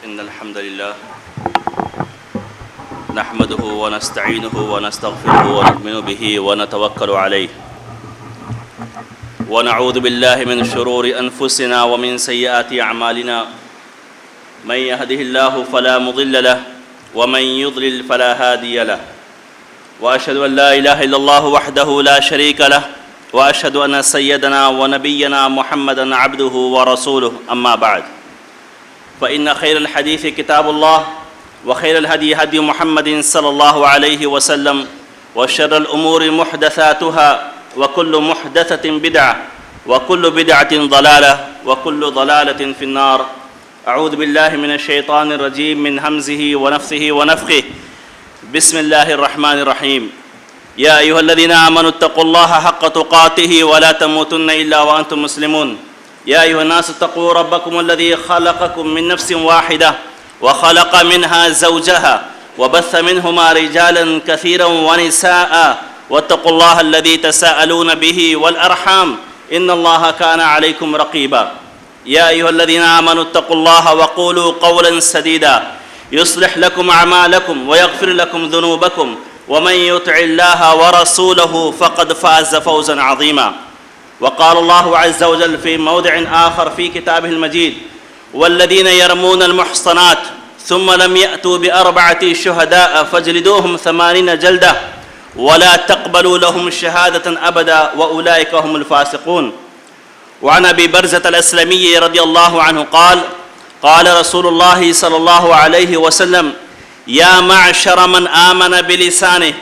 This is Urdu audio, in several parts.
إن الحمد لله نحمده ونستعينه ونستغفره ونؤمن به ونتوكل عليه ونعوذ بالله من شرور أنفسنا ومن سيئات أعمالنا من يهده الله فلا مضل له ومن يضلل فلا هادي له وأشهد أن لا إله إلا الله وحده لا شريك له وأشهد أن سيدنا ونبينا محمدا عبده ورسوله أما بعد فإن خير الحديث كتاب الله وخير الهدي هدي محمد صلى الله عليه وسلم وشر الأمور محدثاتها وكل محدثة بدعة وكل بدعة ضلالة وكل ضلالة في النار. أعوذ بالله من الشيطان الرجيم من همزه ونفثه ونفخه. بسم الله الرحمن الرحيم. يا أيها الذين آمنوا اتقوا الله حق تقاته ولا تموتن إلا وأنتم مسلمون. يا أيها الناس اتقوا ربكم الذي خلقكم من نفس واحدة وخلق منها زوجها وبث منهما رجالا كثيرا ونساء واتقوا الله الذي تساءلون به والأرحام إن الله كان عليكم رقيبا. يا أيها الذين آمنوا اتقوا الله وقولوا قولا سديدا يصلح لكم أعمالكم ويغفر لكم ذنوبكم ومن يطع الله ورسوله فقد فاز فوزا عظيما. وقال الله عز وجل في موضع آخر في كتابه المجيد والذين يرمون المحصنات ثم لم يأتوا بأربعة شهداء فاجلدوهم 80 جلدة ولا تقبلوا لهم شهادة أبدا وأولئك هم الفاسقون. وعن أبي برزة الأسلمي رضي الله عنه قال قال رسول الله صلى الله عليه وسلم يا معشر من آمن بلسانه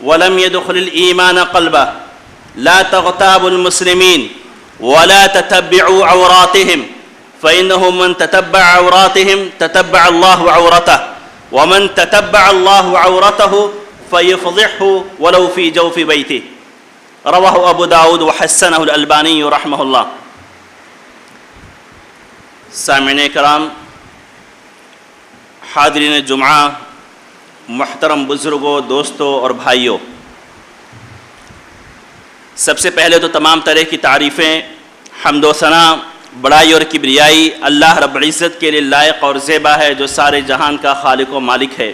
ولم يدخل الإيمان قلبه لا تغتابوا المسلمين ولا تتبعوا عوراتهم فإنه من تتبع عوراتهم تتبع الله عورته ومن تتبع الله عورته فيفضحه ولو في جوف بيته. رواه أبو داود وحسنه الألباني رحمه الله. سامعین کرام، حاضرین جمعہ، محترم بزرگوں، دوستوں اور بھائیوں، سب سے پہلے تو تمام طرح کی تعریفیں، حمد و ثنا، بڑائی اور کبریائی اللہ رب العزت کے لیے لائق اور زیبا ہے، جو سارے جہان کا خالق و مالک ہے،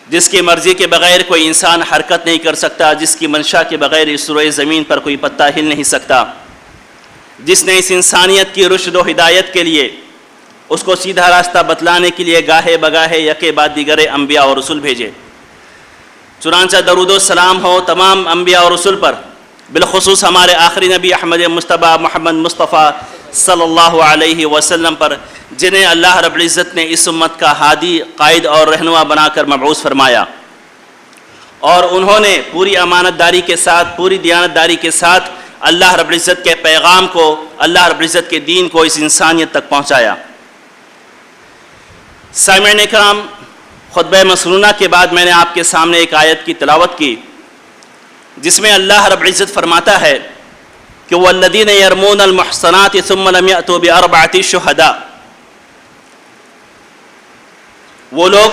جس کی مرضی کے بغیر کوئی انسان حرکت نہیں کر سکتا، جس کی منشا کے بغیر اس روئے زمین پر کوئی پتا ہل نہیں سکتا، جس نے اس انسانیت کی رشد و ہدایت کے لیے، اس کو سیدھا راستہ بتلانے کے لیے گاہے بگاہے یکے بعد دیگر انبیاء اور رسول بھیجے. چنانچہ درود و سلام ہو تمام انبیاء اور رسول پر، بالخصوص ہمارے آخری نبی احمد مصطفیٰ محمد مصطفیٰ صلی اللہ علیہ وسلم پر، جنہیں اللہ رب العزت نے اس امت کا ہادی، قائد اور رہنما بنا کر مبعوث فرمایا، اور انہوں نے پوری امانت داری کے ساتھ، پوری دیانت داری کے ساتھ اللہ رب العزت کے پیغام کو، اللہ رب العزت کے دین کو اس انسانیت تک پہنچایا. سامعین کرام، خطبہ مسنونہ کے بعد میں نے آپ کے سامنے ایک آیت کی تلاوت کی، جس میں اللہ رب العزت فرماتا ہے کہ وَالَّذِينَ يَرْمُونَ الْمُحْصَنَاتِ ثُمَّ لَمْ يَأْتُوا بِأَرْبَعَةِ شُهَدَاء، وہ لوگ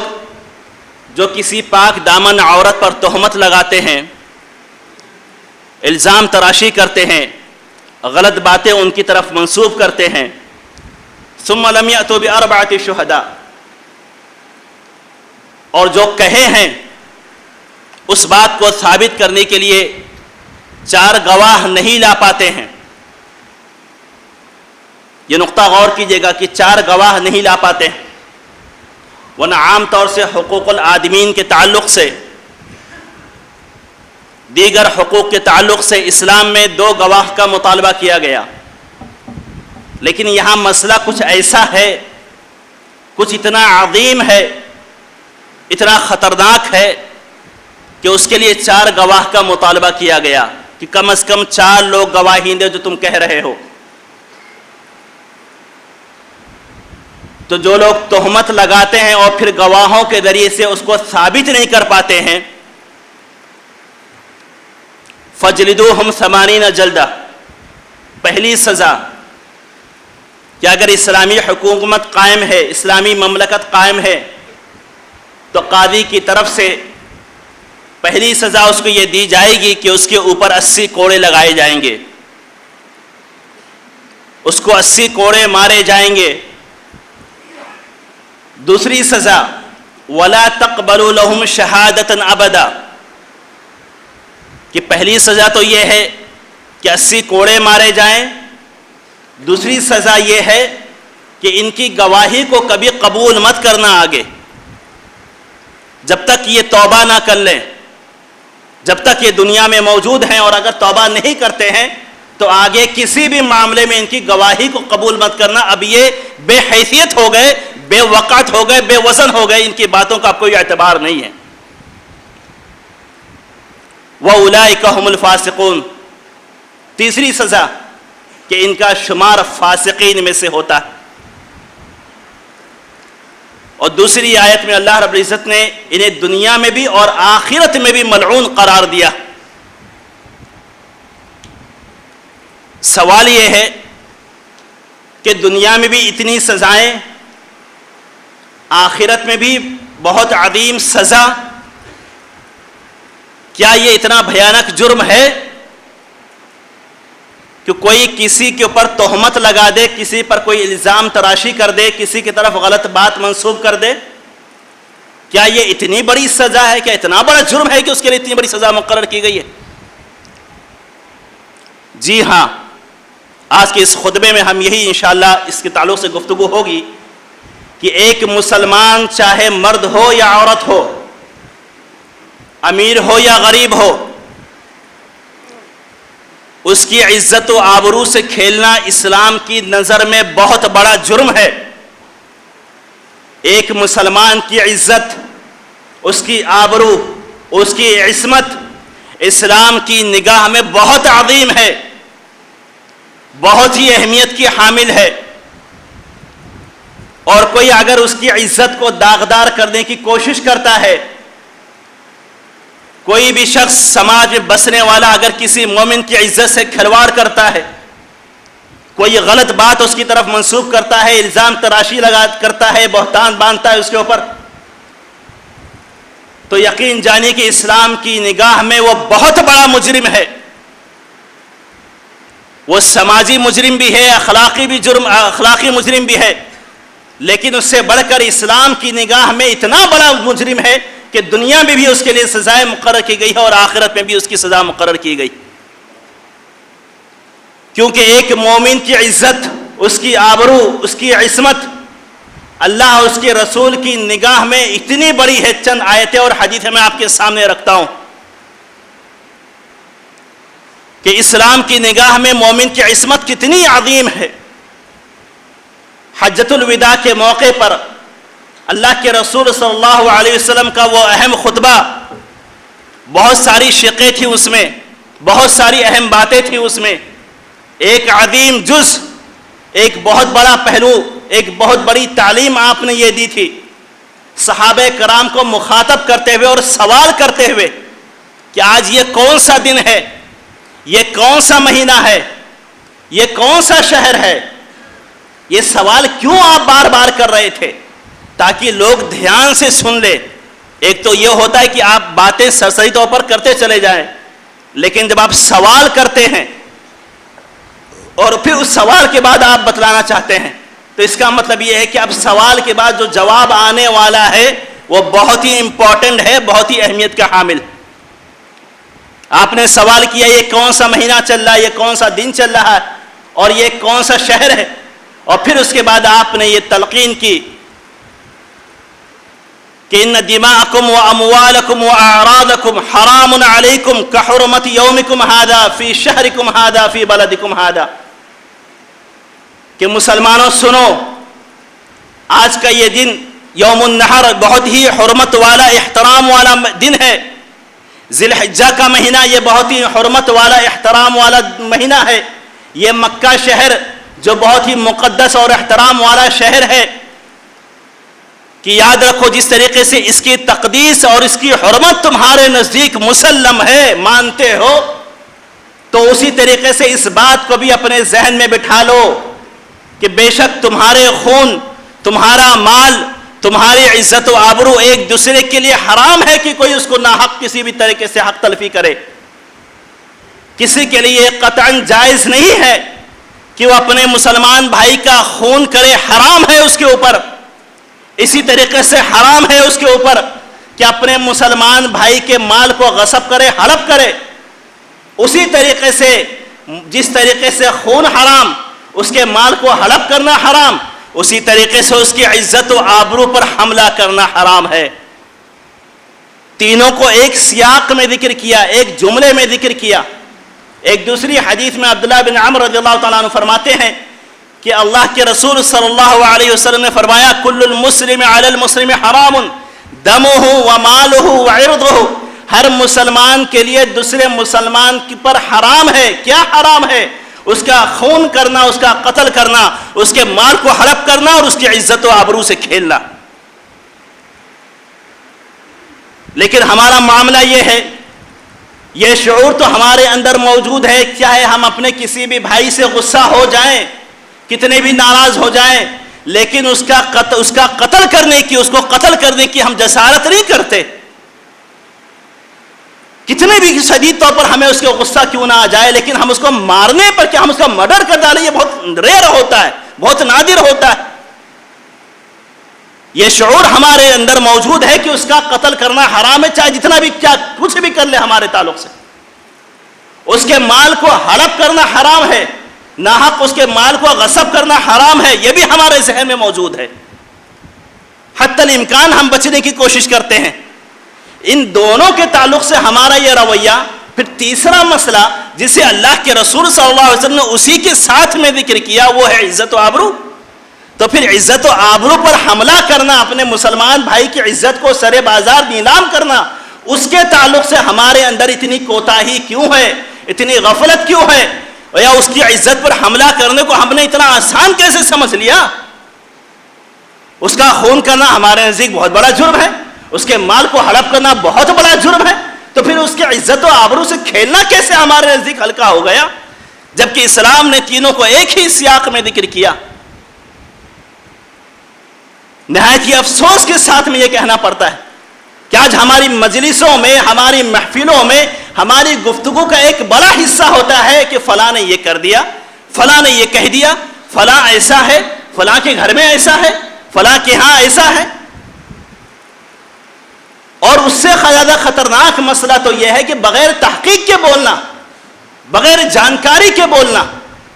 جو کسی پاک دامن عورت پر تہمت لگاتے ہیں، الزام تراشی کرتے ہیں، غلط باتیں ان کی طرف منسوب کرتے ہیں، ثُمَّ لَمْ يَأْتُوا بِأَرْبَعَةِ شُهَدَاء، اور جو کہے ہیں اس بات کو ثابت کرنے کے لیے 4 گواہ نہیں لا پاتے ہیں. یہ نقطہ غور کیجئے گا کہ 4 گواہ نہیں لا پاتے ہیں، ورنہ عام طور سے حقوق الآدمین کے تعلق سے، دیگر حقوق کے تعلق سے اسلام میں 2 گواہ کا مطالبہ کیا گیا، لیکن یہاں مسئلہ کچھ ایسا ہے، کچھ اتنا عظیم ہے، اتنا خطرناک ہے کہ اس کے لیے 4 گواہ کا مطالبہ کیا گیا کہ کم از کم 4 لوگ گواہی دیں جو تم کہہ رہے ہو. تو جو لوگ تہمت لگاتے ہیں اور پھر گواہوں کے ذریعے سے اس کو ثابت نہیں کر پاتے ہیں، فَجْلِدُوهُمْ 80 جلدہ، پہلی سزا کہ اگر اسلامی حکومت قائم ہے، اسلامی مملکت قائم ہے، تو قاضی کی طرف سے پہلی سزا اس کو یہ دی جائے گی کہ اس کے اوپر 80 کوڑے لگائے جائیں گے، اس کو 80 کوڑے مارے جائیں گے. دوسری سزا وَلَا تَقْبَلُوا لَهُمْ شَهَادَةً أَبَدًا، کہ پہلی سزا تو یہ ہے کہ 80 کوڑے مارے جائیں، دوسری سزا یہ ہے کہ ان کی گواہی کو کبھی قبول مت کرنا آگے، جب تک یہ توبہ نہ کر لیں، جب تک یہ دنیا میں موجود ہیں، اور اگر توبہ نہیں کرتے ہیں تو آگے کسی بھی معاملے میں ان کی گواہی کو قبول مت کرنا۔ اب یہ بے حیثیت ہو گئے، بے وقعت ہو گئے، بے وزن ہو گئے، ان کی باتوں کا اب کوئی اعتبار نہیں ہے۔ وَأُولَٰئِكَ هُمُ الْفَاسِقُونَ، تیسری سزا کہ ان کا شمار فاسقین میں سے ہوتا ہے۔ اور دوسری آیت میں اللہ رب العزت نے انہیں دنیا میں بھی اور آخرت میں بھی ملعون قرار دیا۔ سوال یہ ہے کہ دنیا میں بھی اتنی سزائیں، آخرت میں بھی بہت عظیم سزا، کیا یہ اتنا بھیانک جرم ہے کہ کوئی کسی کے اوپر تہمت لگا دے، کسی پر کوئی الزام تراشی کر دے، کسی کی طرف غلط بات منسوب کر دے؟ کیا یہ اتنی بڑی سزا ہے، کیا اتنا بڑا جرم ہے کہ اس کے لیے اتنی بڑی سزا مقرر کی گئی ہے؟ جی ہاں، آج کے اس خطبے میں ہم یہی انشاءاللہ اس کے تعلق سے گفتگو ہوگی کہ ایک مسلمان چاہے مرد ہو یا عورت ہو، امیر ہو یا غریب ہو، اس کی عزت و آبرو سے کھیلنا اسلام کی نظر میں بہت بڑا جرم ہے۔ ایک مسلمان کی عزت، اس کی آبرو، اس کی عصمت اسلام کی نگاہ میں بہت عظیم ہے، بہت ہی اہمیت کی حامل ہے، اور کوئی اگر اس کی عزت کو داغدار کرنے کی کوشش کرتا ہے، کوئی بھی شخص سماج میں بسنے والا اگر کسی مومن کی عزت سے کھلواڑ کرتا ہے، کوئی غلط بات اس کی طرف منسوب کرتا ہے، الزام تراشی کرتا ہے، بہتان باندھتا ہے اس کے اوپر، تو یقین جانیے کہ اسلام کی نگاہ میں وہ بہت بڑا مجرم ہے۔ وہ سماجی مجرم بھی ہے، اخلاقی مجرم بھی ہے، لیکن اس سے بڑھ کر اسلام کی نگاہ میں اتنا بڑا مجرم ہے کہ دنیا میں بھی اس کے لیے سزائیں مقرر کی گئی ہے اور آخرت میں بھی اس کی سزا مقرر کی گئی، کیونکہ ایک مومن کی عزت، اس کی آبرو، اس کی عصمت اللہ اور اس کے رسول کی نگاہ میں اتنی بڑی ہے۔ چند آیتیں اور حدیثیں میں آپ کے سامنے رکھتا ہوں کہ اسلام کی نگاہ میں مومن کی عصمت کتنی عظیم ہے۔ حجۃ الوداع کے موقع پر اللہ کے رسول صلی اللہ علیہ وسلم کا وہ اہم خطبہ، بہت ساری شقیں تھیں اس میں، بہت ساری اہم باتیں تھیں اس میں، ایک عظیم جز، ایک بہت بڑا پہلو، ایک بہت بڑی تعلیم آپ نے یہ دی تھی صحابہ کرام کو مخاطب کرتے ہوئے اور سوال کرتے ہوئے کہ آج یہ کون سا دن ہے، یہ کون سا مہینہ ہے، یہ کون سا شہر ہے؟ یہ سوال کیوں آپ بار بار کر رہے تھے؟ تاکہ لوگ دھیان سے سن لیں۔ ایک تو یہ ہوتا ہے کہ آپ باتیں سرسری طور پر کرتے چلے جائیں، لیکن جب آپ سوال کرتے ہیں اور پھر اس سوال کے بعد آپ بتلانا چاہتے ہیں تو اس کا مطلب یہ ہے کہ اب سوال کے بعد جو جواب آنے والا ہے وہ بہت ہی امپورٹنٹ ہے، بہت ہی اہمیت کا حامل۔ آپ نے سوال کیا یہ کون سا مہینہ چل رہا ہے، یہ کون سا دن چل رہا ہے، اور یہ کون سا شہر ہے، اور پھر اس کے بعد آپ نے یہ تلقین کی کہ ان دماءکم واموالکم واعراضکم حرام علیکم کحرمت یومکم ھذا فی شہرکم ھذا فی بلدکم ھذا، کہ مسلمانوں سنو، آج کا یہ دن یوم النحر بہت ہی حرمت والا، احترام والا دن ہے۔ ذی الحجہ کا مہینہ یہ بہت ہی حرمت والا، احترام والا مہینہ ہے۔ یہ مکہ شہر جو بہت ہی مقدس اور احترام والا شہر ہے، کہ یاد رکھو جس طریقے سے اس کی تقدیس اور اس کی حرمت تمہارے نزدیک مسلم ہے، مانتے ہو، تو اسی طریقے سے اس بات کو بھی اپنے ذہن میں بٹھا لو کہ بے شک تمہارے خون، تمہارا مال، تمہاری عزت و آبرو ایک دوسرے کے لیے حرام ہے کہ کوئی اس کو ناحق کسی بھی طریقے سے حق تلفی کرے۔ کسی کے لیے قطعاً جائز نہیں ہے کہ وہ اپنے مسلمان بھائی کا خون کرے، حرام ہے اس کے اوپر، اسی طریقے سے حرام ہے اس کے اوپر کہ اپنے مسلمان بھائی کے مال کو غصب کرے، ہڑپ کرے. اسی طریقے سے جس طریقے سے خون حرام، اس کے مال کو ہڑپ کرنا حرام، اسی طریقے سے اس کی عزت و آبرو پر حملہ کرنا حرام ہے. تینوں کو ایک سیاق میں ذکر کیا، ایک جملے میں ذکر کیا. ایک دوسری حدیث میں عبداللہ بن عمرو رضی اللہ تعالیٰ عنہ فرماتے ہیں کہ اللہ کے رسول صلی اللہ علیہ وسلم نے فرمایا کل المسلم علی المسلم حرام دمہ ومالہ وعرضہ، ہر مسلمان کے لیے دوسرے مسلمان پر حرام ہے. کیا حرام ہے؟ اس کا خون کرنا، اس کا قتل کرنا، اس کے مال کو ہڑپ کرنا اور اس کی عزت و آبرو سے کھیلنا. لیکن ہمارا معاملہ یہ ہے، یہ شعور تو ہمارے اندر موجود ہے، چاہے ہم اپنے کسی بھی بھائی سے غصہ ہو جائیں، کتنے بھی ناراض ہو جائیں، لیکن اس کا قتل کرنے کی، اس کو قتل کرنے کی ہم جسارت نہیں کرتے. کتنے بھی شدید طور پر ہمیں اس کے غصہ کیوں نہ آ جائے، لیکن ہم اس کو مارنے پر، کہ ہم اس کو مرڈر کر ڈالیں، یہ بہت ریئر ہوتا ہے، بہت نادر ہوتا ہے. یہ شعور ہمارے اندر موجود ہے کہ اس کا قتل کرنا حرام ہے، چاہے جتنا بھی کیا کچھ بھی کر لے ہمارے تعلق سے. اس کے مال کو ہڑپ کرنا حرام ہے، ناحق اس کے مال کو غصب کرنا حرام ہے، یہ بھی ہمارے ذہن میں موجود ہے. حتی الامکان ہم بچنے کی کوشش کرتے ہیں. ان دونوں کے تعلق سے ہمارا یہ رویہ. پھر تیسرا مسئلہ جسے اللہ کے رسول صلی اللہ علیہ وسلم نے اسی کے ساتھ میں ذکر کیا، وہ ہے عزت و آبرو. تو پھر عزت و آبرو پر حملہ کرنا، اپنے مسلمان بھائی کی عزت کو سرے بازار نیلام کرنا، اس کے تعلق سے ہمارے اندر اتنی کوتاہی کیوں ہے، اتنی غفلت کیوں ہے، یا اس کی عزت پر حملہ کرنے کو ہم نے اتنا آسان کیسے سمجھ لیا؟ اس کا خون کرنا ہمارے نزدیک بہت بڑا جرم ہے، اس کے مال کو ہڑپ کرنا بہت بڑا جرم ہے. تو پھر اس کی عزت و آبرو سے کھیلنا کیسے ہمارے نزدیک ہلکا ہو گیا؟ جبکہ اسلام نے تینوں کو ایک ہی سیاق میں ذکر کیا. نہایت ہی افسوس کے ساتھ میں یہ کہنا پڑتا ہے کہ آج ہماری مجلسوں میں، ہماری محفلوں میں ہماری گفتگو کا ایک بڑا حصہ ہوتا ہے کہ فلاں نے یہ کر دیا، فلاں نے یہ کہہ دیا، فلاں ایسا ہے، فلاں کے گھر میں ایسا ہے، فلاں کے ہاں ایسا ہے. اور اس سے زیادہ خطرناک مسئلہ تو یہ ہے کہ بغیر تحقیق کے بولنا، بغیر جانکاری کے بولنا.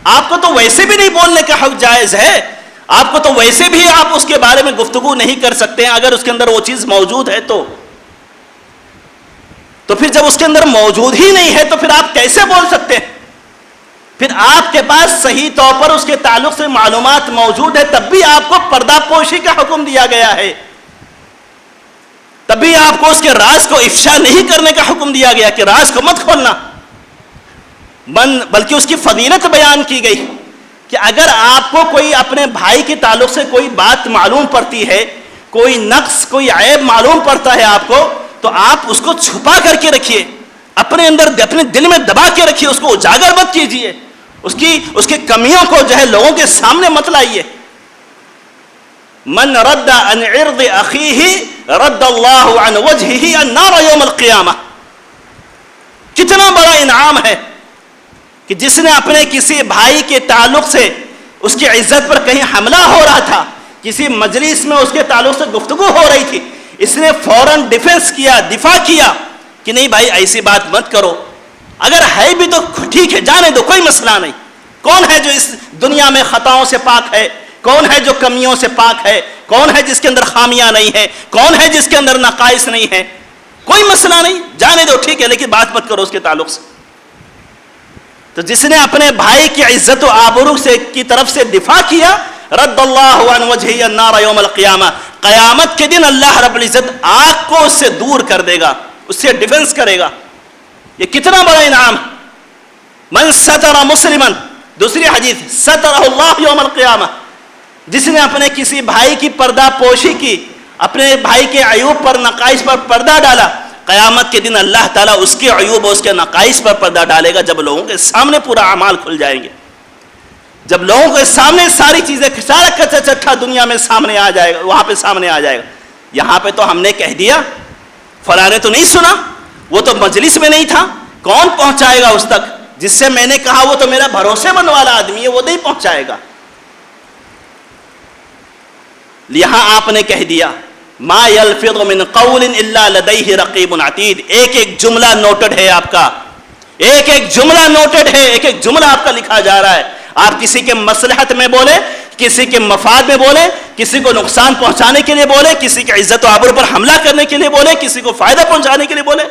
آپ کو تو ویسے بھی نہیں بولنے کا حق جائز ہے، آپ کو تو ویسے بھی آپ اس کے بارے میں گفتگو نہیں کر سکتے ہیں اگر اس کے اندر وہ چیز موجود ہے. تو پھر جب اس کے اندر موجود ہی نہیں ہے تو پھر آپ کیسے بول سکتے ہیں؟ پھر آپ کے پاس صحیح طور پر اس کے تعلق سے معلومات موجود ہے، تب بھی آپ کو پردہ پوشی کا حکم دیا گیا ہے، تب بھی آپ کو اس کے راز کو افشا نہیں کرنے کا حکم دیا گیا کہ راز کو مت کھولنا. بلکہ اس کی فضیلت بیان کی گئی کہ اگر آپ کو کوئی اپنے بھائی کے تعلق سے کوئی بات معلوم پڑتی ہے، کوئی نقص، کوئی عیب معلوم پڑتا ہے آپ کو، تو آپ اس کو چھپا کر کے رکھیے، اپنے اندر، اپنے دل میں دبا کے رکھیے، اس کو اجاگر مت کیجیے، اس کی کمیوں کو جو ہے لوگوں کے سامنے مت لائیے. من رد عن عرض اخیہ رد اللہ عن وجہہ النار یوم القیامہ. کتنا بڑا انعام ہے کہ جس نے اپنے کسی بھائی کے تعلق سے اس کی عزت پر کہیں حملہ ہو رہا تھا، کسی مجلس میں اس کے تعلق سے گفتگو ہو رہی تھی، اس نے فوراً ڈیفنس کیا، دفاع کیا کہ نہیں بھائی ایسی بات مت کرو، اگر ہے بھی تو ٹھیک ہے، جانے دو، کوئی مسئلہ نہیں. کون ہے جو اس دنیا میں خطاؤں سے پاک ہے؟ کون ہے جو کمیوں سے پاک ہے؟ کون ہے جس کے اندر خامیاں نہیں ہے؟ کون ہے جس کے اندر نقائص نہیں ہے؟ کوئی مسئلہ نہیں، جانے دو، ٹھیک ہے، لیکن بات مت کرو اس کے تعلق سے. تو جس نے اپنے بھائی کی عزت و آبرو کی طرف سے دفاع کیا، رد اللہ عن وجہہ النار یوم القیامہ، قیامت کے دن اللہ رب العزت آگ کو اس سے دور کر دے گا، اس سے ڈیفنس کرے گا. یہ کتنا بڑا انعام. من ستر مسلما، دوسری حدیث، سترہ اللہ یوم القیامہ، جس نے اپنے کسی بھائی کی پردہ پوشی کی، اپنے بھائی کے عیوب پر، نقائص پر پردہ ڈالا، قیامت کے دن اللہ تعالیٰ اس کے عیوب اور اس کے نقائص پر پردہ ڈالے گا. جب لوگوں کے سامنے پورا اعمال کھل جائیں گے، جب لوگوں کے سامنے ساری چیزیں، سارا کچا چٹھا دنیا میں سامنے آ جائے گا، وہاں پہ سامنے آ جائے گا. یہاں پہ تو ہم نے کہہ دیا، فلاں نے تو نہیں سنا، وہ تو مجلس میں نہیں تھا، کون پہنچائے گا اس تک؟ جس سے میں نے کہا وہ تو میرا بھروسے مند والا آدمی ہے، وہ نہیں پہنچائے گا. یہاں آپ نے کہہ دیا ما یلفظ من قول الا لدیہ رقیب عتید، ایک ایک جملہ نوٹڈ ہے آپ کا، ایک ایک جملہ نوٹڈ ہے، ایک ایک جملہ آپ کا لکھا جا رہا ہے. آپ کسی کے مصلحت میں بولے، کسی کے مفاد میں بولے، کسی کو نقصان پہنچانے کے لیے بولے، کسی کی عزت و آبرو پر حملہ کرنے کے لیے بولے، کسی کو فائدہ پہنچانے کے لیے بولے،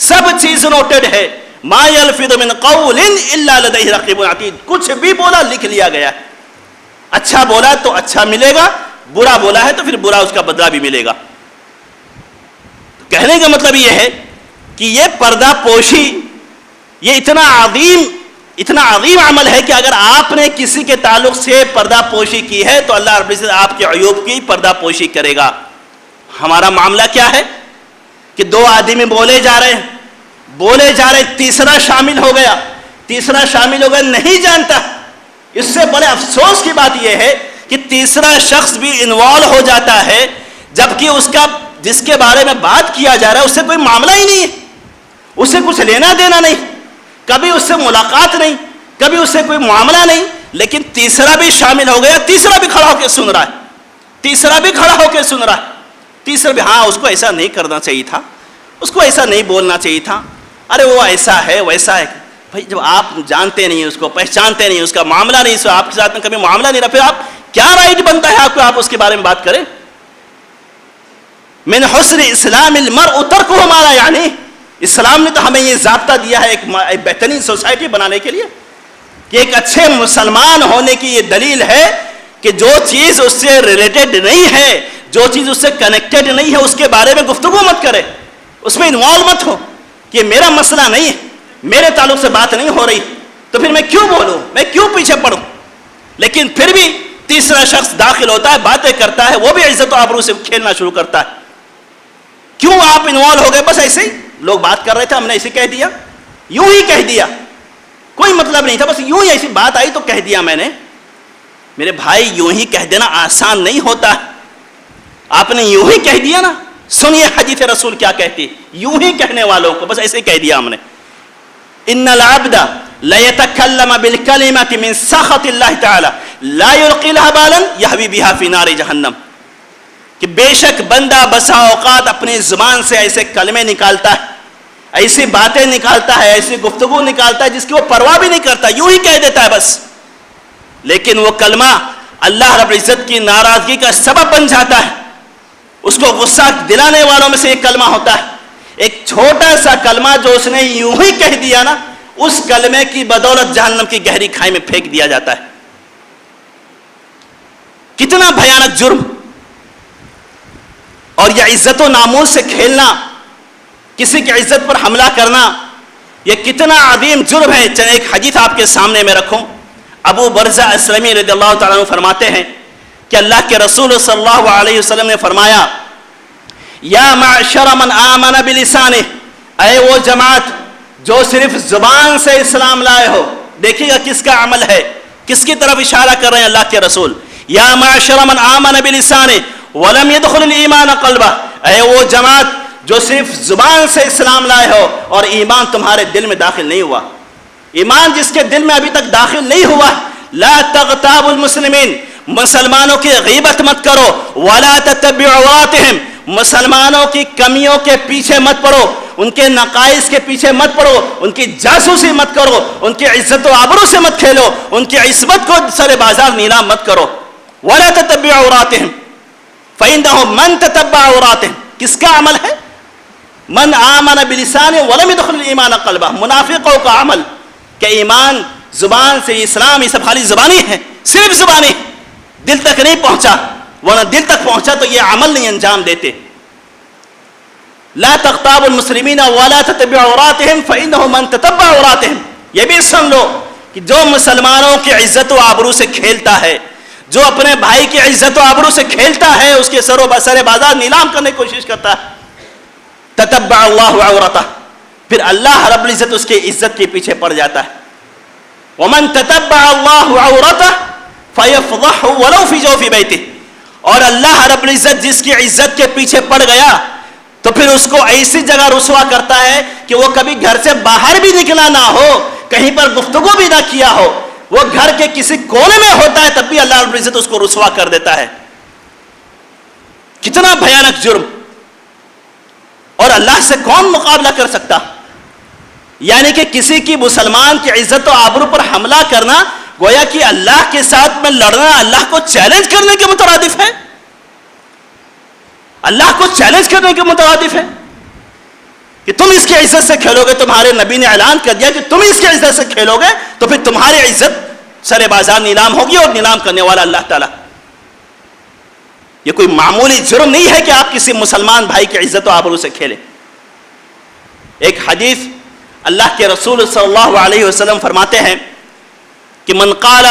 سب چیز نوٹڈ ہے. ما یلفظ من قول الا لدیہ رقیب عتید، کچھ بھی بولا لکھ لیا گیا ہے. اچھا بولا تو اچھا ملے گا، برا بولا ہے تو پھر برا اس کا بدلہ بھی ملے گا. کہنے کا مطلب یہ ہے کہ یہ پردہ پوشی یہ اتنا عظیم عمل ہے کہ اگر آپ نے کسی کے تعلق سے پردہ پوشی کی ہے تو اللہ رب العزت آپ کے عیوب کی پردہ پوشی کرے گا. ہمارا معاملہ کیا ہے کہ دو آدمی بولے جا رہے تیسرا شامل ہو گیا نہیں جانتا. اس سے بڑے افسوس کی بات یہ ہے کہ تیسرا شخص بھی انوالو ہو جاتا ہے، جبکہ اس کا جس کے بارے میں بات کیا جا رہا ہے اس سے کوئی معاملہ ہی نہیں ہے، اس سے کچھ لینا دینا نہیں، کبھی اس سے ملاقات نہیں، کبھی اس سے کوئی معاملہ نہیں، لیکن تیسرا بھی شامل ہو گیا، تیسرا بھی کھڑا ہو کے سن رہا ہے، تیسرا بھی ہاں اس کو ایسا نہیں کرنا چاہیے تھا، اس کو ایسا نہیں بولنا چاہیے تھا، ارے وہ ایسا ہے ویسا ہے. بھائی جب آپ جانتے نہیں، اس کو پہچانتے نہیں، اس کا معاملہ نہیں، اس آپ کے ساتھ میں کبھی معاملہ نہیں رہا، پھر آپ کیا رائٹ بنتا ہے آپ اس کے بارے میں بات کریں. من حسن اسلام المرء ترکہ ما لا یعنی، اسلام نے تو ہمیں یہ ضابطہ دیا ہے ایک بہترین سوسائٹی بنانے کے لیے کہ ایک اچھے مسلمان ہونے کی یہ دلیل ہے کہ جو چیز اس سے ریلیٹڈ نہیں ہے، جو چیز اس سے کنیکٹڈ نہیں ہے، اس کے بارے میں گفتگو مت کرے، اس میں انوالو مت ہو کہ میرا مسئلہ نہیں ہے، میرے تعلق سے بات نہیں ہو رہی تو پھر میں کیوں بولوں، میں کیوں پیچھے پڑوں. لیکن پھر بھی تیسرا شخص داخل ہوتا ہے، باتیں کرتا ہے، وہ بھی عزت و آبرو سے کھیلنا شروع کرتا ہے. کیوں آپ انوالو ہو گئے؟ بس ایسے ہی لوگ بات کر رہے تھے، ہم نے ایسے کہہ دیا، یوں ہی کہہ دیا، کوئی مطلب نہیں تھا، بس یوں ہی ایسی بات آئی تو کہہ دیا میں نے. میرے بھائی یوں ہی کہہ دینا آسان نہیں ہوتا، آپ نے یوں ہی کہہ دیا نا. سنیے حدیث رسول کیا کہتی، یوں ہی کہنے والوں کو بس ایسے ہی کہہ دیا ہم نے. ان العبد ليتكلم بالكلمة من سخط الله تعالى لا يلقي لها بالا يهوي بها في نار جہنم، کہ بے شک بندہ بسا اوقات اپنی زبان سے ایسے کلمے نکالتا ہے، ایسی باتیں نکالتا ہے، ایسی گفتگو نکالتا ہے جس کی وہ پرواہ بھی نہیں کرتا، یوں ہی کہہ دیتا ہے بس، لیکن وہ کلمہ اللہ رب العزت کی ناراضگی کا سبب بن جاتا ہے. اس کو غصہ دلانے والوں میں سے ایک کلمہ ہوتا ہے. ایک چھوٹا سا کلمہ جو اس نے یوں ہی کہہ دیا نا، اس کلمے کی بدولت جہنم کی گہری کھائی میں پھینک دیا جاتا ہے. کتنا بھیانک جرم! اور یہ عزت و ناموس سے کھیلنا، کسی کی عزت پر حملہ کرنا، یہ کتنا عظیم جرم ہے. چلے ایک حدیث آپ کے سامنے میں رکھوں. ابو برزہ اسلمی رضی اللہ تعالیٰ عنہ فرماتے ہیں کہ اللہ کے رسول صلی اللہ علیہ وسلم نے فرمایا، یا معشر من آمن بلسانہ، اے وہ جماعت جو صرف زبان سے اسلام لائے ہو. دیکھیے گا کس کا عمل ہے، کس کی طرف اشارہ کر رہے ہیں اللہ کے رسول. یا معشر من آمن بلسانہ ولم يدخل الایمان قلبہ، اے وہ جماعت جو صرف زبان سے اسلام لائے ہو اور ایمان تمہارے دل میں داخل نہیں ہوا. ایمان جس کے دل میں ابھی تک داخل نہیں ہوا، لا تغتابوا المسلمین، مسلمانوں کی غیبت مت کرو، ولا تتبعوا عوراتہم، مسلمانوں کی کمیوں کے پیچھے مت پڑو، ان کے نقائص کے پیچھے مت پڑو، ان کی جاسوسی مت کرو، ان کی عزت و آبرو سے مت کھیلو، ان کی عصمت کو سر بازار نیلام مت کرو. ولا تتبعوا عوراتہم فإنه من تتبع عوراتہم، کس کا عمل ہے؟ من آمن بلسانہ ولم يدخل الایمان قلبہ، منافقوں کا عمل کہ ایمان زبان سے، اسلام یہ سب خالی زبانی ہے، صرف زبانی، دل تک نہیں پہنچا، ورنہ دل تک پہنچا تو یہ عمل نہیں انجام دیتے. لا تغتابوا المسلمین ولا تتبعوا عوراتہم فإنه من تتبع عوراتہم. یہ بھی سن لو کہ جو مسلمانوں کی عزت و آبرو سے کھیلتا ہے، جو اپنے بھائی کی عزت و آبرو سے کھیلتا ہے، اس کے سر بازار نیلام کرنے کی کوشش کرتا ہے، تتبع اللہ عورتہ، پھر اللہ رب العزت اس کی عزت کے پیچھے پڑ جاتا ہے. ومن تتبع اللہ عورتہ فیفضحہ ولو فی جوف بیتہ، اور اللہ رب العزت جس کی عزت کے پیچھے پڑ گیا تو پھر اس کو ایسی جگہ رسوا کرتا ہے کہ وہ کبھی گھر سے باہر بھی نکلا نہ ہو، کہیں پر گفتگو بھی نہ کیا ہو، وہ گھر کے کسی کونے میں ہوتا ہے تب بھی اللہ رب العزت اس کو رسوا کر دیتا ہے. کتنا بھیانک جرم، اور اللہ سے کون مقابلہ کر سکتا؟ یعنی کہ کسی کی مسلمان کی عزت و آبرو پر حملہ کرنا گویا کہ اللہ کے ساتھ میں لڑنا اللہ کو چیلنج کرنے کے مترادف ہے، اللہ کو چیلنج کرنے کے مترادف ہے کہ تم اس کی عزت سے کھیلو گے. تمہارے نبی نے اعلان کر دیا کہ تم اس کی عزت سے کھیلو گے تو پھر تمہاری عزت سر بازار نیلام ہوگی، اور نیلام کرنے والا اللہ تعالیٰ. یہ کوئی معمولی جرم نہیں ہے کہ آپ کسی مسلمان بھائی کی عزت و آبرو سے کھیلیں. ایک حدیث اللہ کے رسول صلی اللہ علیہ وسلم فرماتے ہیں کہ من قال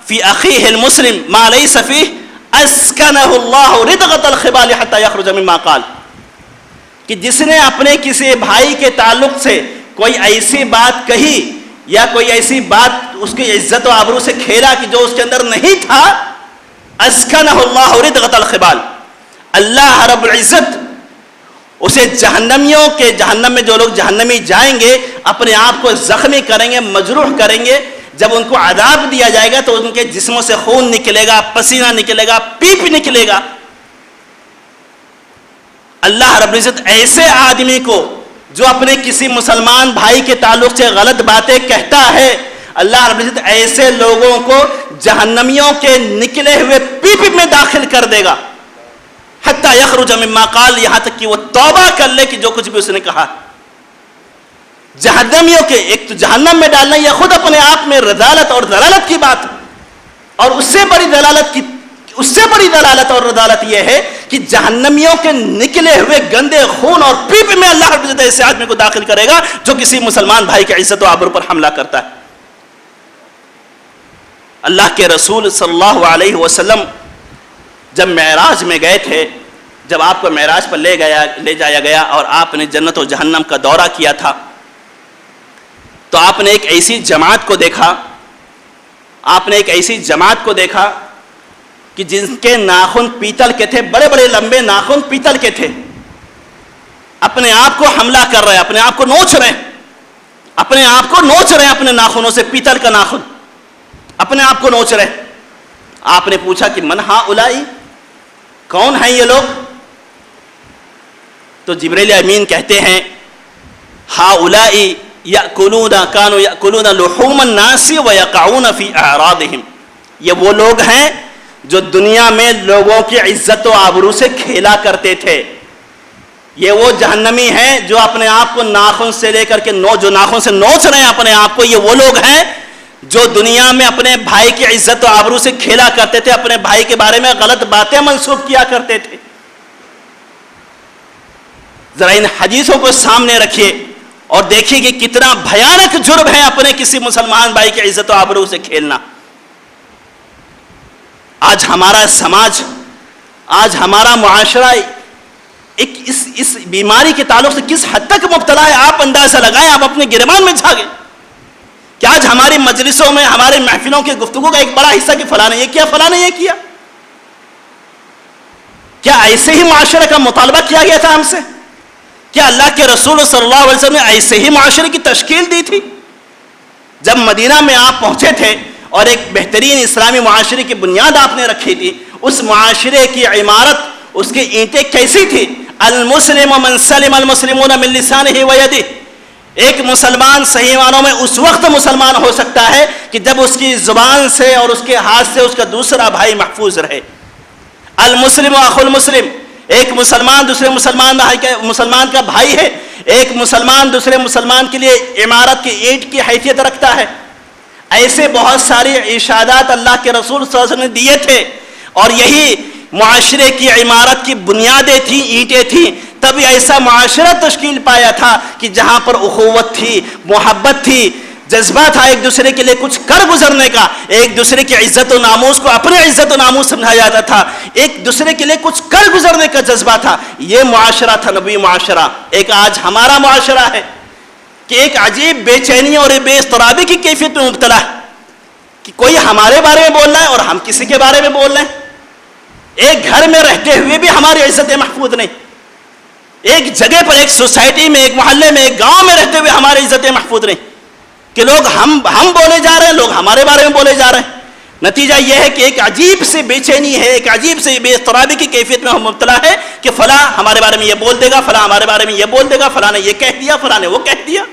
فی اخیہ المسلم ما لیس فیہ اسکنہ اللہ ردغۃ الخبال حتی یخرج مما قال، کہ جس نے اپنے کسی بھائی کے تعلق سے کوئی ایسی بات کہی یا کوئی ایسی بات اس کی عزت و آبرو سے کھیلا کہ جو اس کے اندر نہیں تھا، اسکنہ اللہ ردغۃ الخبال، اللہ رب العزت اسے جہنمیوں کے جہنم میں جو لوگ جہنمی جائیں گے اپنے آپ کو زخمی کریں گے، مجروح کریں گے. جب ان کو عذاب دیا جائے گا تو ان کے جسموں سے خون نکلے گا، پسینہ نکلے گا، پیپ نکلے گا. اللہ رب العزت ایسے آدمی کو جو اپنے کسی مسلمان بھائی کے تعلق سے غلط باتیں کہتا ہے، اللہ رب العزت ایسے لوگوں کو جہنمیوں کے نکلے ہوئے پیپ میں داخل کر دے گا حتی یخرج مما قال، یہاں تک کہ وہ توبہ کر لے کہ جو کچھ بھی اس نے کہا. جہنمیوں کے ایک تو جہنم میں ڈالنا یہ خود اپنے آپ میں رذالت اور ضلالت کی بات، اور اس سے بڑی دلالت اور رذالت یہ ہے کہ جہنمیوں کے نکلے ہوئے گندے خون اور پیپ میں اللہ رب العزت ایسے آدمی کو داخل کرے گا جو کسی مسلمان بھائی کی عزت و آبرو پر حملہ کرتا ہے. اللہ کے رسول صلی اللہ علیہ وسلم جب معراج میں گئے تھے، جب آپ کو معراج پر لے جایا گیا اور آپ نے جنت و جہنم کا دورہ کیا تھا، تو آپ نے ایک ایسی جماعت کو دیکھا کہ جن کے ناخن پیتل کے تھے، بڑے بڑے لمبے ناخن پیتل کے تھے، اپنے آپ کو حملہ کر رہے، اپنے آپ کو نوچ رہے اپنے ناخنوں سے، پیتل کا ناخن اپنے آپ کو نوچ رہے. آپ نے پوچھا کہ من ہؤلائی، کون ہیں یہ لوگ؟ تو جبریل امین کہتے ہیں ہؤلائی کانوا یأکلون لحوم الناس ویقعون فی اعراضہم، یہ وہ لوگ ہیں جو دنیا میں لوگوں کی عزت و آبرو سے کھیلا کرتے تھے. یہ وہ جہنمی ہیں جو اپنے آپ کو ناخن سے لے کر کے جو ناخن سے نوچ رہے ہیں اپنے آپ کو، یہ وہ لوگ ہیں جو دنیا میں اپنے بھائی کی عزت و آبرو سے کھیلا کرتے تھے، اپنے بھائی کے بارے میں غلط باتیں منسوب کیا کرتے تھے. ذرا ان حدیثوں کو سامنے رکھیے اور دیکھیے کہ کتنا بھیانک جرم ہے اپنے کسی مسلمان بھائی کی عزت و آبرو سے کھیلنا. آج ہمارا سماج، آج ہمارا معاشرہ اس بیماری کے تعلق سے کس حد تک مبتلا ہے آپ اندازہ لگائیں، آپ اپنے گریبان میں جھاگیں کہ آج ہماری مجلسوں میں، ہمارے محفلوں کے گفتگو کا ایک بڑا حصہ کہ فلاں نے یہ کیا، فلاں نے یہ کیا. کیا ایسے ہی معاشرے کا مطالبہ کیا گیا تھا ہم سے؟ کیا اللہ کے رسول صلی اللہ علیہ وسلم نے ایسے ہی معاشرے کی تشکیل دی تھی؟ جب مدینہ میں آپ پہنچے تھے اور ایک بہترین اسلامی معاشرے کی بنیاد آپ نے رکھی تھی، اس معاشرے کی عمارت، اس کی اینٹیں کیسی تھی؟ المسلم من سلم المسلمون من لسانہ ویدہ، ایک مسلمان صحیح معنوں میں اس وقت مسلمان ہو سکتا ہے کہ جب اس کی زبان سے اور اس کے ہاتھ سے اس کا دوسرا بھائی محفوظ رہے. المسلم اخو المسلم، ایک مسلمان دوسرے مسلمان کا بھائی ہے، ایک مسلمان دوسرے مسلمان کے لیے عمارت کی اینٹ کی حیثیت رکھتا ہے. ایسے بہت ساری ارشادات اللہ کے رسول صلی اللہ علیہ وسلم نے دیے تھے، اور یہی معاشرے کی عمارت کی بنیادیں تھیں، اینٹیں تھیں. تبھی ایسا معاشرہ تشکیل پایا تھا کہ جہاں پر اخوت تھی، محبت تھی، جذبہ تھا ایک دوسرے کے لیے کچھ کر گزرنے کا، ایک دوسرے کی عزت و ناموس کو اپنے عزت و ناموس سمجھا جاتا تھا، ایک دوسرے کے لیے کچھ کر گزرنے کا جذبہ تھا. یہ معاشرہ تھا نبی معاشرہ. ایک آج ہمارا معاشرہ ہے کہ ایک عجیب بے چینی اور بے اضطرابی کی کیفیت میں مبتلا ہے کہ کوئی ہمارے بارے میں بول رہا ہے اور ہم کسی کے بارے میں بول رہے ہیں. ایک گھر میں رہتے ہوئے بھی ہماری عزتیں محفوظ نہیں، ایک جگہ پر، ایک سوسائٹی میں، ایک محلے میں، ایک گاؤں میں رہتے ہوئے ہماری عزتیں محفوظ نہیں، کہ لوگ ہم بولے جا رہے ہیں، لوگ ہمارے بارے میں بولے جا رہے ہیں. نتیجہ یہ ہے کہ ایک عجیب سے بے چینی ہے، ایک عجیب سے بے اضطرابی کی کیفیت میں ہم مبتلا ہے کہ فلاں ہمارے بارے میں یہ بول دے گا، فلاں ہمارے بارے میں یہ بول دے گا، فلاں نے یہ کہہ دیا، فلاں نے وہ کہہ دیا۔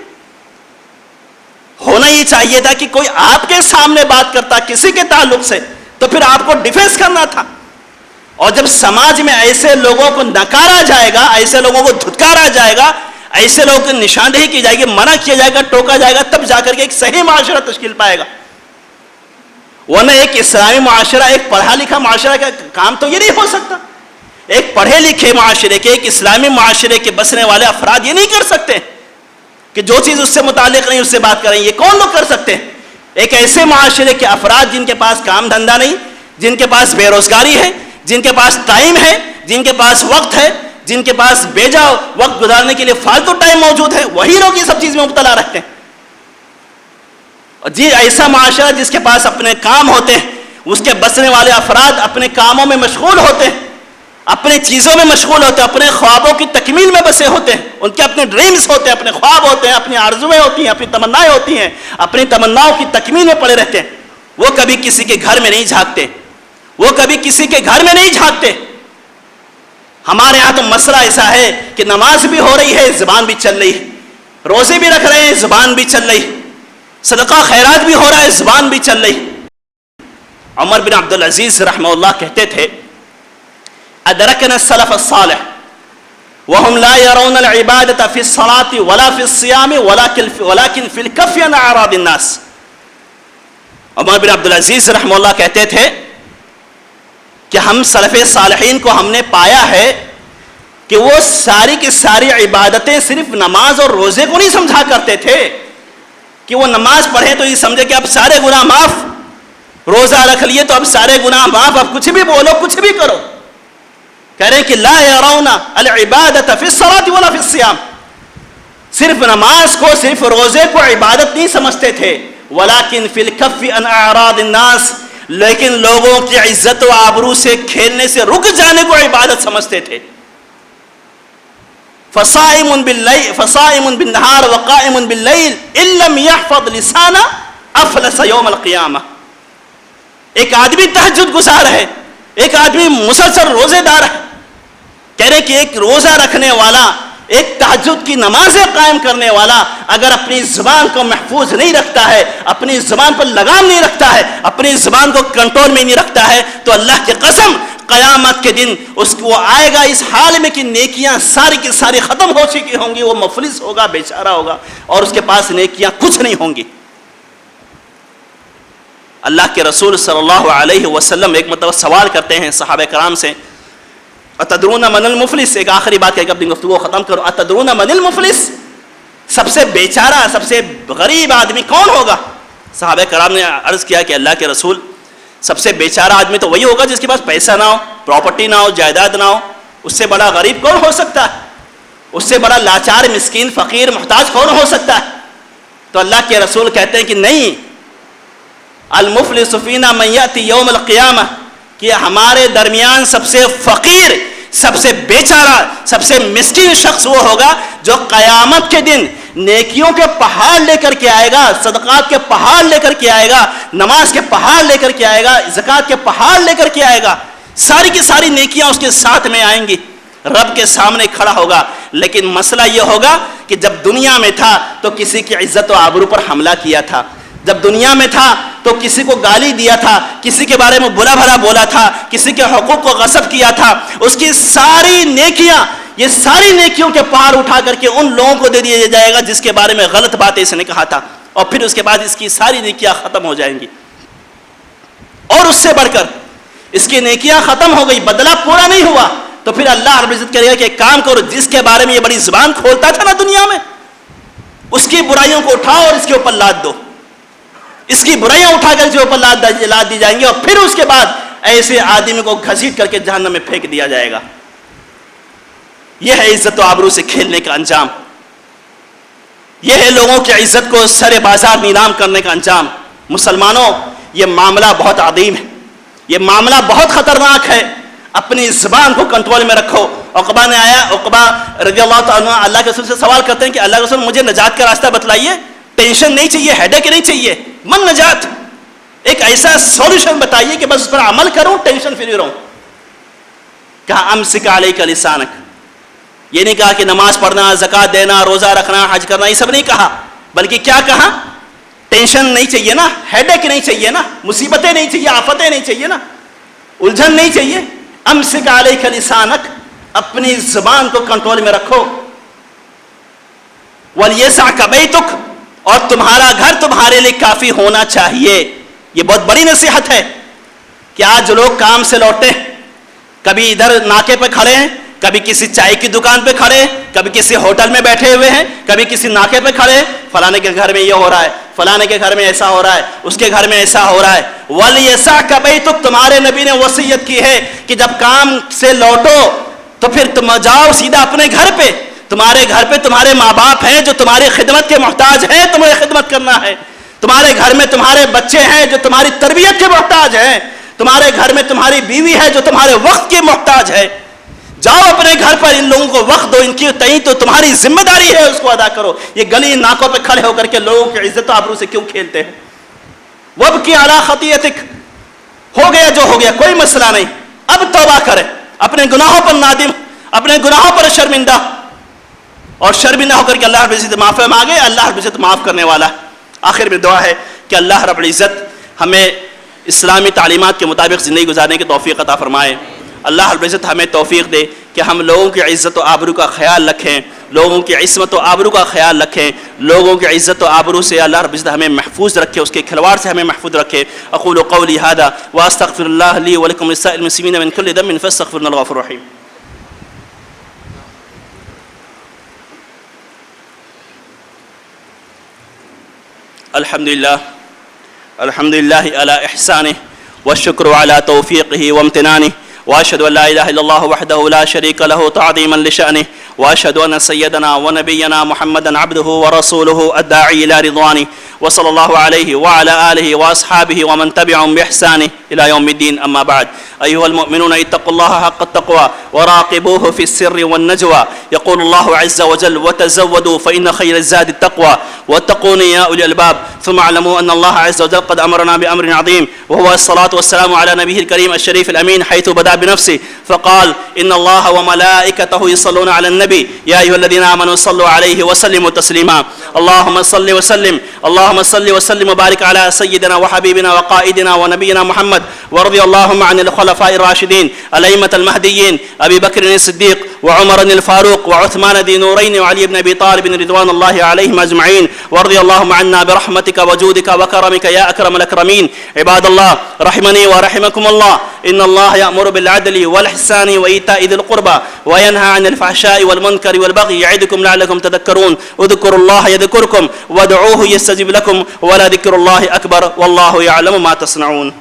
ہونا یہ چاہیے تھا کہ کوئی آپ کے سامنے بات کرتا کسی کے تعلق سے تو پھر آپ کو ڈیفینس کرنا تھا۔ اور جب سماج میں ایسے لوگوں کو نکارا جائے گا، ایسے لوگوں کو دھتکارا جائے گا، ایسے لوگوں کی نشاندہی کی جائے گی، منع کیا جائے گا، ٹوکا جائے گا، تب جا کر کے ایک صحیح معاشرہ تشکیل پائے گا۔ ورنہ ایک اسلامی معاشرہ، ایک پڑھا لکھا معاشرہ کا کام تو یہ نہیں ہو سکتا۔ ایک پڑھے لکھے معاشرے کے، ایک اسلامی معاشرے کے بسنے والے افراد یہ نہیں کر سکتے کہ جو چیز اس سے متعلق نہیں اس سے بات کریں۔ یہ کون لوگ کر سکتے ہیں؟ ایک ایسے معاشرے کے افراد جن کے پاس کام دھندا نہیں، جن کے پاس بے روزگاری ہے، جن کے پاس ٹائم ہے، جن کے پاس وقت ہے، جن کے پاس بیجا وقت گزارنے کے لیے فالتو ٹائم موجود ہے، وہی لوگ یہ سب چیز میں مبتلا رہتے ہیں۔ اور جی ایسا معاشرہ جس کے پاس اپنے کام ہوتے ہیں، اس کے بسنے والے افراد اپنے کاموں میں مشغول ہوتے ہیں، اپنے چیزوں میں مشغول ہوتے ہیں، اپنے خوابوں کی تکمیل میں بسے ہوتے ہیں، ان کے اپنے ڈریمز ہوتے ہیں، اپنے خواب ہوتے ہیں، اپنی آرزویں ہوتی ہیں، اپنی تمنائیں ہوتی ہیں، اپنی تمناؤں کی تکمیل میں پڑے رہتے ہیں۔ وہ کبھی کسی کے گھر میں نہیں جھانکتے، وہ کبھی کسی کے گھر میں نہیں جھانکتے۔ ہمارے ہاں تو مسئلہ ایسا ہے کہ نماز بھی ہو رہی ہے، زبان بھی چل رہی ہے، روزے بھی رکھ رہے ہیں، زبان بھی چل رہی ہے، صدقہ خیرات بھی ہو رہا ہے، زبان بھی چل رہی۔ عمر بن عبدالعزیز رحمہ اللہ کہتے تھے ادرکنا السلف الصالح وهم لا يرون العبادة في الصلاة ولا في الصيام ولكن في الكف عن اعراض الناس۔ عمر بن عبدالعزیز رحمہ اللہ کہتے تھے کہ ہم سلف صالحین کو ہم نے پایا ہے کہ وہ ساری کی ساری عبادتیں صرف نماز اور روزے کو نہیں سمجھا کرتے تھے کہ وہ نماز پڑھیں تو یہ سمجھے کہ اب سارے گناہ معاف، روزہ رکھ لیے تو اب سارے گناہ معاف، اب کچھ بھی بولو کچھ بھی کرو۔ کہہ رہے ہیں کہ لا يرون العبادة في الصلاة ولا في الصيام، صرف نماز کو، صرف روزے کو عبادت نہیں سمجھتے تھے، ولكن في الكف عن اعراض الناس، لیکن لوگوں کی عزت و آبرو سے کھیلنے سے رک جانے کو عبادت سمجھتے تھے۔ فصائم بالنهار وقائم بالليل ان لم يحفظ لسانه افلس يوم القيامة۔ ایک آدمی تہجد گزار ہے، ایک آدمی مسلسل روزے دار ہے، کہہ رہے کہ ایک روزہ رکھنے والا، ایک تہجد کی نمازیں قائم کرنے والا اگر اپنی زبان کو محفوظ نہیں رکھتا ہے، اپنی زبان پر لگام نہیں رکھتا ہے، اپنی زبان کو کنٹرول میں نہیں رکھتا ہے، تو اللہ کی قسم قیامت کے دن اس کو آئے گا اس حال میں کہ نیکیاں ساری کی ساری ختم ہو چکی ہوں گی، وہ مفلس ہوگا، بیچارہ ہوگا، اور اس کے پاس نیکیاں کچھ نہیں ہوں گی۔ اللہ کے رسول صلی اللہ علیہ وسلم ایک مرتبہ سوال کرتے ہیں صحابہ کرام سے، اتدرون من المفلس، ایک آخری بات کہہ کے اپنی گفتگو ختم کرو، اتدرون من المفلس، سب سے بیچارہ، سب سے غریب آدمی کون ہوگا؟ صحابہ کرام نے عرض کیا کہ اللہ کے رسول، سب سے بیچارہ آدمی تو وہی ہوگا جس کے پاس پیسہ نہ ہو، پراپرٹی نہ ہو، جائیداد نہ ہو، اس سے بڑا غریب کون ہو سکتا ہے؟ اس سے بڑا لاچار، مسکین، فقیر، محتاج کون ہو سکتا ہے؟ تو اللہ کے رسول کہتے ہیں کہ نہیں، المفلس فینا من یأتی یوم القیامہ، کہ ہمارے درمیان سب سے فقیر، سب سے بیچارہ، سب سے مسکین شخص وہ ہوگا جو قیامت کے دن نیکیوں کے پہاڑ لے کر کے آئے گا، صدقات کے پہاڑ لے کر کے آئے گا، نماز کے پہاڑ لے کر کے آئے گا، زکوٰۃ کے پہاڑ لے کر کے آئے گا، ساری کی ساری نیکیاں اس کے ساتھ میں آئیں گی، رب کے سامنے کھڑا ہوگا۔ لیکن مسئلہ یہ ہوگا کہ جب دنیا میں تھا تو کسی کی عزت و آبرو پر حملہ کیا تھا، جب دنیا میں تھا تو کسی کو گالی دیا تھا، کسی کے بارے میں برا بھلا بولا تھا، کسی کے حقوق کو غصب کیا تھا، اس کی ساری نیکیاں، یہ ساری نیکیوں کے پہاڑ اٹھا کر کے ان لوگوں کو دے دیا جائے گا جس کے بارے میں غلط باتیں اس نے کہا تھا، اور پھر اس کے بعد اس کی ساری نیکیاں ختم ہو جائیں گی۔ اور اس سے بڑھ کر اس کی نیکیاں ختم ہو گئی، بدلہ پورا نہیں ہوا، تو پھر اللہ رب العزت کرے گا کہ ایک کام کرو، جس کے بارے میں یہ بڑی زبان کھولتا تھا نا دنیا میں، اس کی برائیوں کو اٹھاؤ اور اس کے اوپر لاد دو، اس کی برائیاں اٹھا کر اس کے اوپر لاد دی جائیں گی، اور پھر اس کے بعد ایسے آدمی کو گھسیٹ کر کے جہنم میں پھینک دیا جائے گا۔ یہ ہے عزت و آبرو سے کھیلنے کا انجام، یہ ہے لوگوں کی عزت کو سر بازار نیلام کرنے کا انجام۔ مسلمانوں، یہ معاملہ بہت عظیم ہے، یہ معاملہ بہت خطرناک ہے، اپنی زبان کو کنٹرول میں رکھو۔ عقبہ نے آیا، عقبہ رضی اللہ تعالیٰ عنہ اللہ کے رسول سے سوال کرتے ہیں کہ اللہ کے رسول مجھے نجات کا راستہ بتلائیے، ٹینشن نہیں چاہیے، ہیڈیک نہیں چاہیے، من نجات، ایک ایسا سولوشن بتائیے کہ بس اس پر عمل کروں، ٹینشن فری رہوں. کہا امسک علیک لسانک. یہ نہیں کہا کہ نماز پڑھنا، زکوٰۃ دینا، روزہ رکھنا، حج کرنا، یہ سب نہیں کہا، بلکہ کیا کہا؟ ٹینشن نہیں چاہیے نا، ہیڈ ایک نہیں چاہیے نا، مصیبتیں نہیں چاہیے، آفتیں نہیں چاہیے نا، الجھن نہیں چاہیے. امسک علیک لسانک، اپنی زبان کو کنٹرول میں رکھو. ولیسعک بیتک، اور تمہارا گھر تمہارے لیے کافی ہونا چاہیے. یہ بہت بڑی نصیحت ہے کہ آج لوگ کام سے لوٹے، کبھی ادھر ناکے پہ کھڑے ہیں، کبھی کسی چائے کی دکان پہ کھڑے، کبھی کسی ہوٹل میں بیٹھے ہوئے ہیں، کبھی کسی ناکے پہ کھڑے، فلانے کے گھر میں یہ ہو رہا ہے، فلانے کے گھر میں ایسا ہو رہا ہے، اس کے گھر میں ایسا ہو رہا ہے. وَلْيَسَعْكَ بَيْتُكَ، تمہارے نبی نے وصیت کی ہے کہ جب کام سے لوٹو تو پھر تم جاؤ سیدھا اپنے گھر پہ. تمہارے گھر پہ تمہارے ماں باپ ہیں جو تمہاری خدمت کے محتاج ہیں، تمہیں خدمت کرنا ہے. تمہارے گھر میں تمہارے بچے ہیں جو تمہاری تربیت کے محتاج ہیں. تمہارے گھر میں تمہاری بیوی ہے جو تمہارے وقت کی محتاج ہے. جاؤ اپنے گھر پر ان لوگوں کو وقت دو، ان کی تئیں تو تمہاری ذمہ داری ہے، اس کو ادا کرو. یہ گلی ناکوں پہ کھڑے ہو کر کے لوگوں کی عزت و آبرو سے کیوں کھیلتے ہیں؟ وَابْكِ عَلَىٰ خَطِيئَتِكَ، ہو گیا جو ہو گیا، کوئی مسئلہ نہیں. اب توبہ کرے، اپنے گناہوں پر نادم، اپنے گناہوں پر شرمندہ، اور شرمندہ ہو کر کے اللہ رب العزت معافی مانگے. اللہ رب العزت معاف کرنے والا. آخر میں دعا ہے کہ اللہ رب العزت ہمیں اسلامی تعلیمات کے مطابق زندگی گزارنے کی توفیق عطا فرمائے. اللہ رب العزت ہمیں توفیق دے کہ ہم لوگوں کی عزت و آبرو کا خیال رکھیں، لوگوں کی عصمت و آبرو کا خیال رکھیں، لوگوں کی عزت و آبرو سے اللہ رب العزت ہمیں محفوظ رکھے، اس کے کھلواڑ سے ہمیں محفوظ رکھے. اقول قولی هذا واستغفر الله لي ولكم ولسائر المسلمين من كل ذنب فاستغفروه الغفور الرحيم. الحمد لله على إحسانه والشكر على توفيقه وامتنانه، وأشهد أن لا إله إلا الله وحده لا شريك له تعظيما لشأنه، وأشهد أن سيدنا ونبينا محمدا عبده ورسوله الداعي إلى رضوانه، وصلى الله عليه وعلى آله وأصحابه ومن تبعهم بإحسانه إلى يوم الدين. أما بعد، أيها المؤمنون اتقوا الله حق التقوى وراقبوه في السر والنجوى. يقول الله عز وجل: وتزودوا فإن خير الزاد التقوى واتقوني يا أولي الألباب. ثم اعلموا أن الله عز وجل قد أمرنا بأمر عظيم، وهو الصلاة والسلام على نبيه الكريم الشريف الأمين، حيث بدأ بنفسه فقال: إن الله وملائكته يصلون على النبي يا أيها الذين آمنوا صلوا عليه وسلموا تسليما. اللهم صل وسلم وبارك على سيدنا وحبيبنا وقائدنا ونبينا محمد. ورضي اللهم عن الخلفاء الراشدين الأئمة المهديين أبي بكر الصديق وعمر الفاروق وعثمان ذي نورين وعلي بن أبي طالب رضوان الله عليهم أجمعين. ورضي اللهم عنا برحمتك وجودك وكرمك يا أكرم الأكرمين. عباد الله، رحمني ورحمكم الله، إن الله يأمر بالعدل والإحسان وإيتاء ذي القربى وينهى عن الفحشاء والمنكر والبغي يعظكم لعلكم تذكرون. اذكروا الله يذكركم وادعوه يستجب لكم ولذكر الله أكبر والله يعلم ما تصنعون.